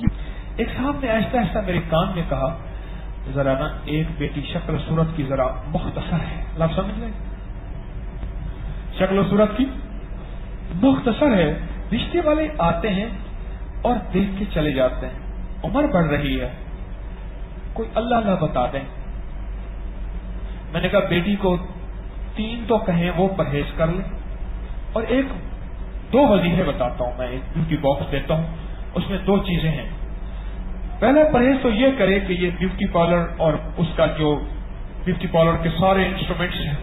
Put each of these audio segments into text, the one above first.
ایک صاحب نے آہستہ آہستہ میرے کان میں کہا ذرا نا ایک بیٹی شکل و صورت کی ذرا مختصر ہے. آپ سمجھ لیں شکل و صورت کی مختصر ہے. رشتے والے آتے ہیں اور دیکھ کے چلے جاتے ہیں. عمر بڑھ رہی ہے, کوئی اللہ اللہ بتا دیں. میں نے کہا بیٹی کو 3 تو کہیں وہ پرہیز کر لے, اور 2 وظیفے بتاتا ہوں میں, ایک بیوٹی باکس دیتا ہوں, اس میں 2 چیزیں ہیں. پہلا پرہیز تو یہ کرے کہ یہ بیوٹی پارلر اور اس کا جو بیوٹی پارلر کے سارے انسٹرومنٹس ہیں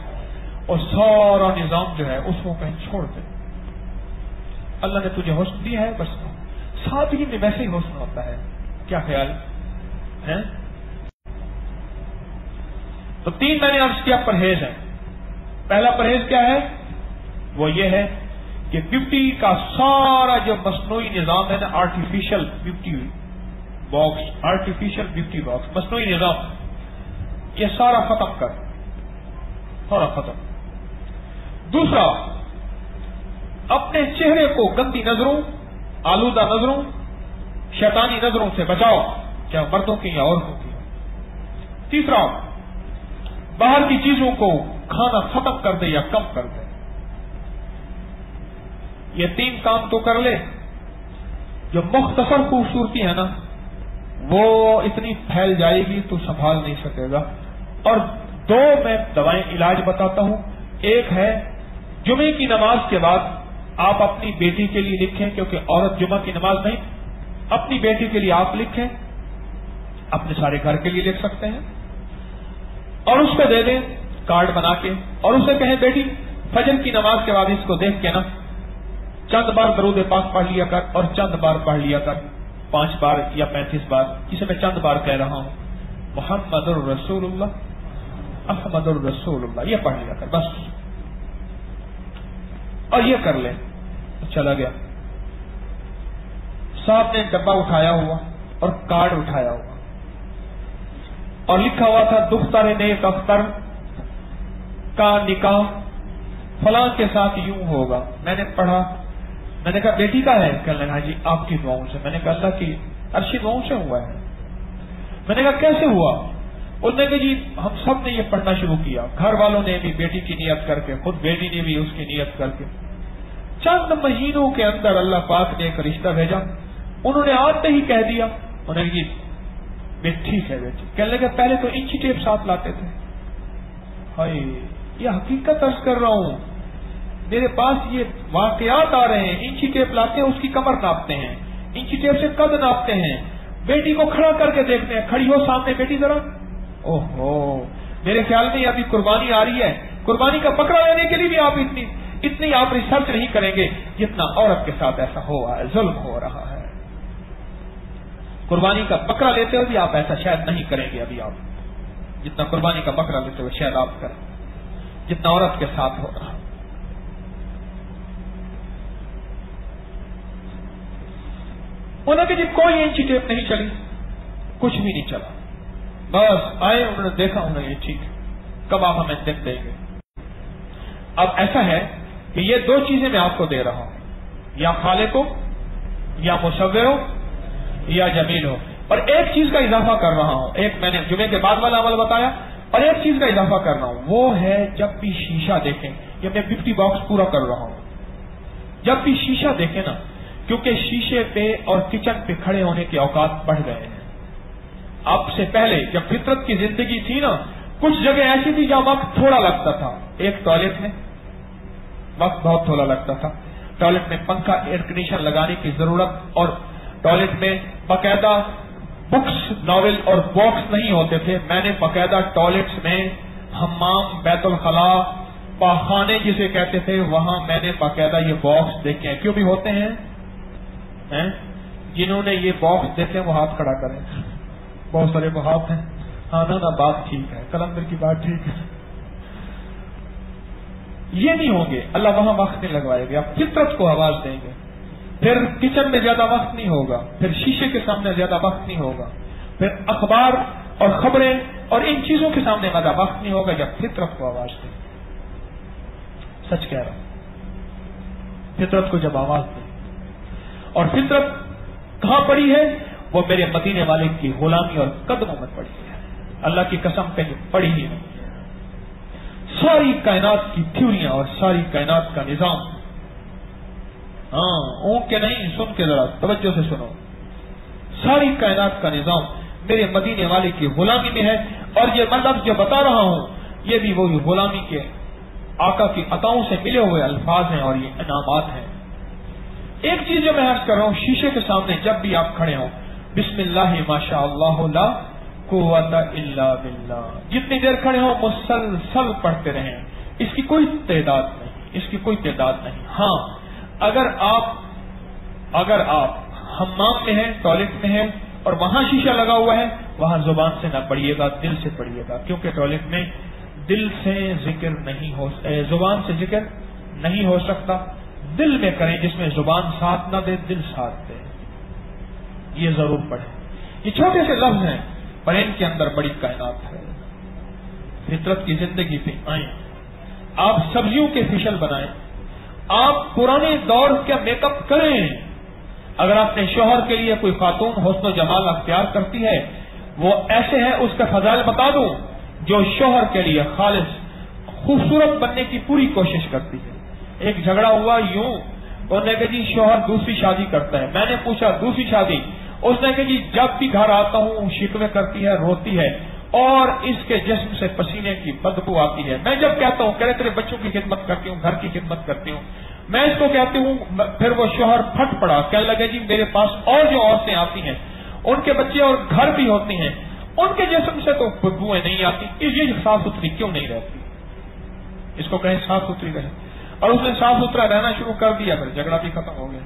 اور سارا نظام جو ہے اس کو کہیں چھوڑ دے. اللہ نے تجھے حسن دیا ہے, بس سادگی میں ویسے ہی حسن ہوتا ہے. کیا خیال ہے؟ تو 3 میں نے عرض کیا پرہیز ہے. پہلا پرہیز کیا ہے؟ وہ یہ ہے کہ بیوٹی کا سارا جو مصنوعی نظام ہے نا, artificial beauty box, artificial beauty box, مصنوعی نظام, یہ سارا ختم کر, سارا ختم. دوسرا, اپنے چہرے کو گندی نظروں, آلودہ نظروں, شیطانی نظروں سے بچاؤ, چاہے مردوں کی یا عورتوں کی. تیسرا, باہر کی چیزوں کو کھانا ختم کر دے یا کم کر دے. یہ 3 کام تو کر لے. جو مختصر خوبصورتی ہے نا وہ اتنی پھیل جائے گی تو سنبھال نہیں سکے گا. اور 2 میں دوائیں علاج بتاتا ہوں. ایک ہے جمعے کی نماز کے بعد آپ اپنی بیٹی کے لیے لکھیں, کیونکہ عورت جمعہ کی نماز نہیں, اپنی بیٹی کے لیے آپ لکھیں, اپنے سارے گھر کے لیے لکھ سکتے ہیں, اور اس کو دے دیں کارڈ بنا کے, اور اسے کہیں بیٹی فجر کی نماز کے بعد اس کو دیکھ کے نا چند بار درود پاک پڑھ لیا کر, اور چند بار پڑھ لیا کر, 5 بار یا 35 بار, جسے میں چند بار کہہ رہا ہوں, محمد الرسول اللہ, احمد الرسول اللہ, یہ پڑھ لیا کر بس. اور یہ کر لے. چلا گیا. صاحب نے ڈبہ اٹھایا ہوا اور کارڈ اٹھایا ہوا اور لکھا ہوا تھا دختر نیک اختر کا نکاح فلاں کے ساتھ یوں ہوگا. میں نے پڑھا, میں نے کہا بیٹی کا ہے؟ کہنے لگا جی آپ کی دعاؤں سے. میں نے کہا اللہ کی عرشی دعاؤں سے ہوا ہے. میں نے کہا کیسے ہوا؟ انہوں نے کہا جی ہم سب نے یہ پڑھنا شروع کیا, گھر والوں نے بھی بیٹی کی نیت کر کے, خود بیٹی نے بھی اس کی نیت کر کے. چند مہینوں کے اندر اللہ پاک نے ایک رشتہ بھیجا. انہوں نے آتے ہی کہہ دیا, انہوں نے بیٹی ٹھیک ہے بیٹی. کہنے لگے پہلے تو انچی ٹیپ ساتھ لاتے تھے. ہائے یہ حقیقت عرض کر رہا ہوں, میرے پاس یہ واقعات آ رہے ہیں. انچی ٹیپ لاتے ہیں, اس کی کمر ناپتے ہیں, انچی ٹیپ سے قد ناپتے ہیں, بیٹی کو کھڑا کر کے دیکھتے ہیں, کھڑی ہو سامنے بیٹی ذرا. اوہو, میرے خیال میں ابھی قربانی آ رہی ہے, قربانی کا بکرا لینے کے لیے بھی آپ اتنی آپ ریسرچ نہیں کریں گے جتنا عورت کے ساتھ ایسا ہوا ہے, ظلم ہو رہا ہے. قربانی کا بکرا لیتے ہوئے بھی آپ ایسا شاید نہیں کریں گے ابھی آپ جتنا قربانی کا بکرا لیتے ہوئے شاید آپ کریں, جتنا عورت کے ساتھ ہو رہا. انہوں نے جی کوئی انچی ٹیپ نہیں چلی, کچھ بھی نہیں چلا. بس آئے, انہوں نے دیکھا, انہوں نے یہ ٹھیک ہے, کب آپ ہمیں دن دیں گے. اب ایسا ہے کہ یہ 2 چیزیں میں آپ کو دے رہا ہوں, یا خالق ہو, یا مصور ہو, یا جمیل ہو. اور ایک چیز کا اضافہ کر رہا ہوں, ایک میں نے جمعے کے بعد والا عمل بتایا, اور ایک چیز کا اضافہ کر رہا ہوں, وہ ہے جب بھی شیشہ دیکھیں, یہ میں 50 باکس پورا کر رہا ہوں, جب بھی شیشہ دیکھیں نا, کیونکہ شیشے پہ اور کچن پہ کھڑے ہونے کے اوقات بڑھ گئے ہیں. اب سے پہلے جب فطرت کی زندگی تھی نا, کچھ جگہ ایسی تھی جہاں وقت تھوڑا لگتا تھا. ایک ٹوائلٹ میں وقت بہت تھوڑا لگتا تھا. ٹوائلٹ میں پنکھا, ایئر کنڈیشن لگانے کی ضرورت, اور ٹوائلٹ میں باقاعدہ بکس, ناول اور باکس نہیں ہوتے تھے. میں نے باقاعدہ ٹوائلٹس میں حمام, بیت الخلا, پاخانے جسے کہتے تھے, وہاں میں نے باقاعدہ یہ باکس دیکھے ہیں. کیوں بھی ہوتے ہیں, جنہوں نے یہ باکس دیکھے وہ ہاتھ کھڑا کریں. بہت سارے بہت ہیں. ہاں نا بات ٹھیک ہے, کلندر کی بات ٹھیک ہے. یہ نہیں ہوں گے, اللہ وہاں وقت نہیں لگوائے گا, فطرت کو آواز دیں گے. پھر کچن میں زیادہ وقت نہیں ہوگا, پھر شیشے کے سامنے زیادہ وقت نہیں ہوگا, پھر اخبار اور خبریں اور ان چیزوں کے سامنے زیادہ وقت نہیں ہوگا, جب فطرت کو آواز دیں. سچ کہہ رہا ہوں, فطرت کو جب آواز دیں. اور فطرت کہاں پڑی ہے؟ وہ میرے مدینے والے کی غلامی اور قدموں میں پڑی ہے. اللہ کی قسم کہیں پڑی ہی نہیں. ساری کائنات کی تھیوریاں اور ساری کائنات کا نظام، ہاں اونگ کے نہیں، سن کے ذرا توجہ سے سنو، ساری کائنات کا نظام میرے مدینے والے کی غلامی میں ہے. اور یہ مطلب جو بتا رہا ہوں یہ بھی وہی غلامی کے آقا کی عطاؤں سے ملے ہوئے الفاظ ہیں اور یہ انعامات ہیں. ایک چیز جو میں عرض کر رہا ہوں، شیشے کے سامنے جب بھی آپ کھڑے ہوں بسم اللہ ماشاء اللہ لا قوت الا باللہ، جتنی دیر کھڑے ہوں مسلسل پڑھتے رہیں. اس کی کوئی تعداد نہیں، اس کی کوئی تعداد نہیں. ہاں اگر آپ حمام میں ہیں، ٹوائلٹ میں ہیں اور وہاں شیشہ لگا ہوا ہے، وہاں زبان سے نہ پڑھیے گا، دل سے پڑھیے گا، کیونکہ ٹوائلٹ میں دل سے ذکر نہیں ہو، زبان سے ذکر نہیں ہو سکتا. دل میں کریں، جس میں زبان ساتھ نہ دے دل ساتھ دے. یہ ضرور پڑھیں. یہ چھوٹے سے لفظ ہیں پر ان کے اندر بڑی کائنات ہے. فطرت کی زندگی پہ آئیں، آپ سبزیوں کے فیشل بنائیں، آپ پرانے دور کا میک اپ کریں. اگر اپنے شوہر کے لیے کوئی خاتون حسن و جمال اختیار کرتی ہے، وہ ایسے ہے، اس کا فضائل بتا دوں، جو شوہر کے لیے خالص خوبصورت بننے کی پوری کوشش کرتی ہے. ایک جھگڑا ہوا یوں، انہوں نے کہا جی شوہر دوسری شادی کرتا ہے. میں نے پوچھا دوسری شادی؟ اس نے کہا جی جب بھی گھر آتا ہوں شکوے کرتی ہے، روتی ہے اور اس کے جسم سے پسینے کی بدبو آتی ہے. میں جب کہتا ہوں کہ تیرے بچوں کی خدمت کرتی ہوں، گھر کی خدمت کرتی ہوں، میں اس کو کہتی ہوں، پھر وہ شوہر پھٹ پڑا، کہنے لگے جی میرے پاس اور جو عورتیں آتی ہیں ان کے بچے اور گھر بھی ہوتے ہیں، ان کے جسم سے تو بدبوئیں نہیں آتی، یہ صاف ستھری کیوں نہیں رہتی؟ اس کو کہیں صاف ستھری رہے. اور اس نے صاف ستھرا رہنا شروع کر دیا، پھر جھگڑا بھی ختم ہو گیا.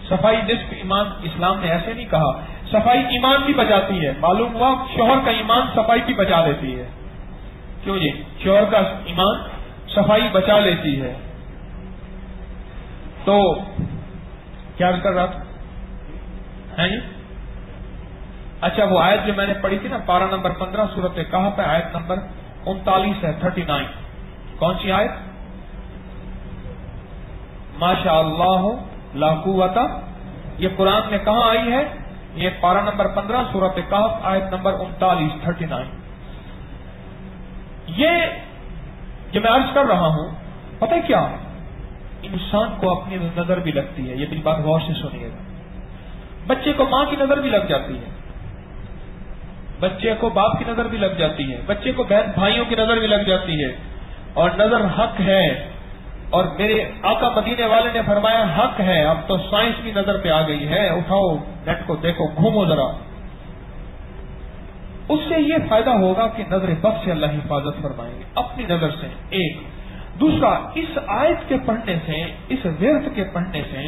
صفائی نصف ایمان، اسلام نے ایسے نہیں کہا. صفائی ایمان بھی بچاتی ہے. معلوم ہوا شوہر کا ایمان صفائی بھی بچا لیتی ہے. کیوں جی؟ شوہر کا ایمان صفائی بچا لیتی ہے. تو کیا کر رہا تھا جی؟ اچھا وہ آیت جو میں نے پڑھی تھی نا، پارہ نمبر 15 سورۃ کہف پہ، آیت نمبر 39 ہے، 39. کون سی آیت؟ ماشاء اللہ لا قوت. یہ قرآن میں کہاں آئی ہے؟ یہ پارہ نمبر 15 سورۃ کہف، آیت نمبر 39، 39. یہ جو میں عرض کر رہا ہوں، پتہ ہے کیا، انسان کو اپنی نظر بھی لگتی ہے. یہ میری بات غور سے سنیے گا. بچے کو ماں کی نظر بھی لگ جاتی ہے، بچے کو باپ کی نظر بھی لگ جاتی ہے، بچے کو بہن بھائیوں کی نظر بھی لگ جاتی ہے. اور نظر حق ہے، اور میرے آقا مدینے والے نے فرمایا حق ہے. اب تو سائنس کی نظر پہ آ گئی ہے، اٹھاؤ نیٹ کو دیکھو، گھومو ذرا. اس سے یہ فائدہ ہوگا کہ نظر بد سے اللہ حفاظت فرمائیں گے اپنی نظر سے. ایک دوسرا، اس آیت کے پڑھنے سے، اس ورد کے پڑھنے سے،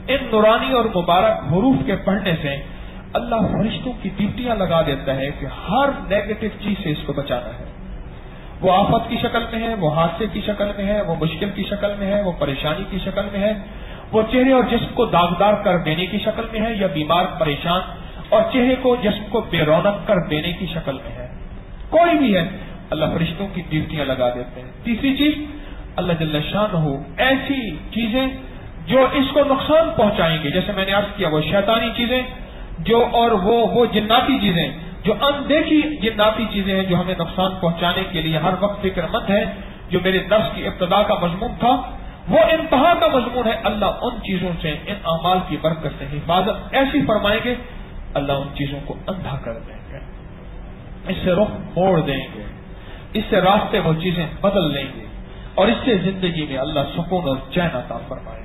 ان نورانی اور مبارک حروف کے پڑھنے سے اللہ فرشتوں کی ڈیوٹیاں لگا دیتا ہے کہ ہر نیگیٹو چیز سے اس کو بچانا ہے. وہ آفت کی شکل میں ہے، وہ حادثے کی شکل میں ہے، وہ مشکل کی شکل میں ہے، وہ پریشانی کی شکل میں ہے، وہ چہرے اور جسم کو داغدار کر دینے کی شکل میں ہے، یا بیمار پریشان اور چہرے کو جسم کو بے رونق کر دینے کی شکل میں ہے. کوئی بھی ہے، اللہ فرشتوں کی ڈیوٹیاں لگا دیتے ہیں. تیسری چیز، اللہ جل شانہ ایسی چیزیں جو اس کو نقصان پہنچائیں گے، جیسے میں نے عرض کیا وہ شیطانی چیزیں جو، اور وہ جناتی چیزیں جو اندیکھی جناتی چیزیں ہیں جو ہمیں نقصان پہنچانے کے لیے ہر وقت فکر مند ہے. جو میرے درس کی ابتدا کا مضمون تھا وہ انتہا کا مضمون ہے. اللہ ان چیزوں سے، ان اعمال کی برکت سے حفاظت ایسی فرمائیں گے، اللہ ان چیزوں کو اندھا کر دیں گے، اس سے رخ موڑ دیں گے، اس سے راستے وہ چیزیں بدل لیں گے، اور اس سے زندگی میں اللہ سکون اور چین عطا فرمائے.